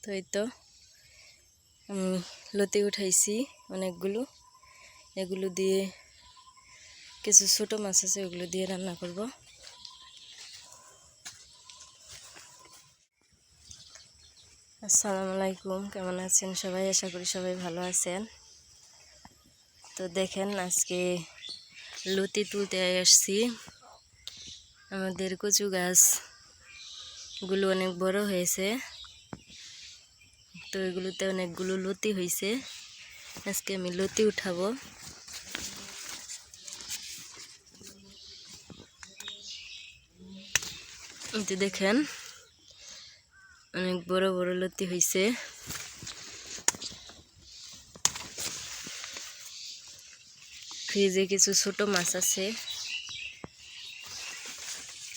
তো এই তো আমি লতি উঠাইছি অনেকগুলো। এগুলো দিয়ে কিছু ছোট মাছ আছে, ওগুলো দিয়ে রান্না করব। আসসালামু আলাইকুম, কেমন আছেন সবাই? আশা করি সবাই ভালো আছেন। তো দেখেন, আজকে লতি তুলতে আসছি। আমাদের কচু গাছগুলো অনেক বড় হয়েছে, তো এগুলোতে অনেকগুলো লতি হয়েছে। আজকে আমি লতি উঠাবো। এই দেখেন, অনেক বড় বড় লতি হয়েছে। ফ্রিজে কিছু ছোট মাছ আছে,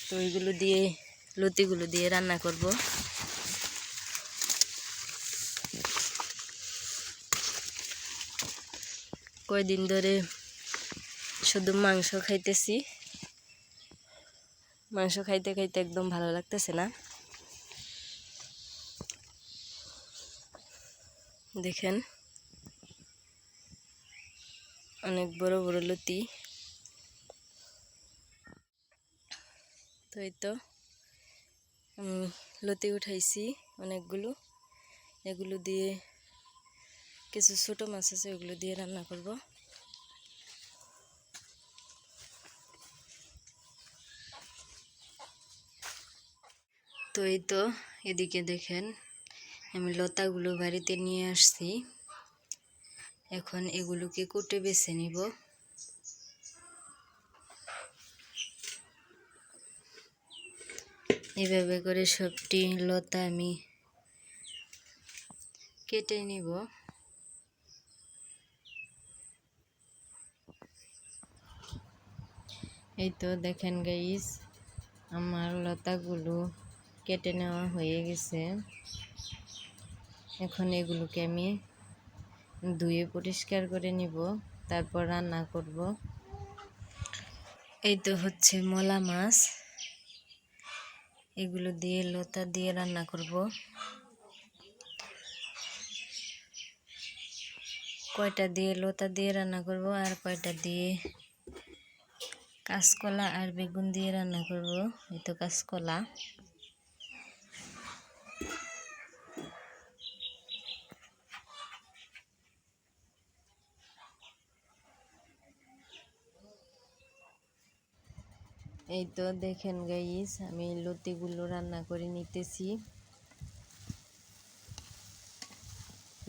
তো ওইগুলো দিয়ে লতিগুলো দিয়ে রান্না করব। কয়দিন ধরে শুধু মাংস খাইতেছি, মাংস খাইতে খাইতে একদম ভালো লাগতেছে না। দেখেন, অনেক বড় বড় লতি। তো এই তো আমি লতি উঠাইছি অনেকগুলো। এগুলো দিয়ে কিছু ছোট মাছ আছে, ওগুলো দিয়ে রান্না করব। তো এই তো এদিকে দেখেন, আমি লতাগুলো বাড়িতে নিয়ে আসছি। এখন এগুলোকে কুটে বেছে নিব। এভাবে করে সবটি লতা আমি কেটে নিব। এই তো দেখেন গাইস, আমার লতাগুলো কেটে নেওয়া হয়ে গেছে। এখন এগুলোকে আমি ধুয়ে পরিষ্কার করে নিব, তারপর রান্না করব। এই তো হচ্ছে মলা মাছ, এগুলো দিয়ে লতা দিয়ে রান্না করব। কয়টা দিয়ে লতা দিয়ে রান্না করব, আর কয়টা দিয়ে কাঁচকলা আর বেগুন দিয়ে রান্না করব। এই তো কাঁচকলা। এই তো দেখেন গাইস, আমি লতিগুলো রান্না করে নিতেছি।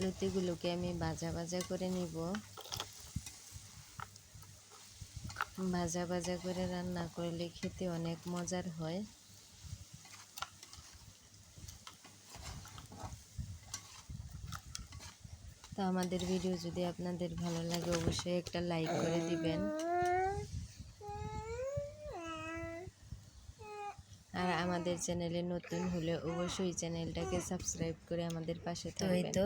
লতিগুলোকে আমি ভাজা ভাজা করে নিব। ভাজা ভাজা করে রান্না করলে খেতে অনেক মজার হয়। তো আমাদের ভিডিও যদি আপনাদের ভালো লাগে, অবশ্যই একটা লাইক করে দিবেন। আর আমাদের চ্যানেলে নতুন হলে অবশ্যই চ্যানেলটাকে সাবস্ক্রাইব করে আমাদের পাশে থাকবেন। তো এই তো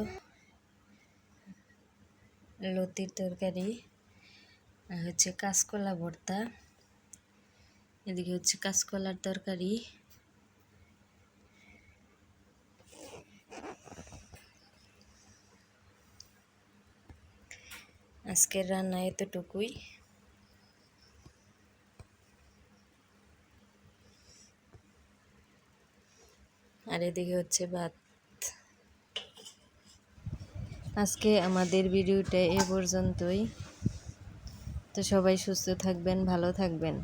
লতির তরকারি, আর হচ্ছে কাঁচকলা ভর্তা। এদিকে হচ্ছে কাঁচকলার তরকারি। আজকের রান্না এতটুকুই। আর এদিকে হচ্ছে ভাত। আজকে আমাদের ভিডিওটা এ পর্যন্তই। তো সবাই সুস্থ থাকবেন, ভালো থাকবেন।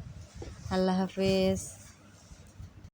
আল্লাহ হাফেজ।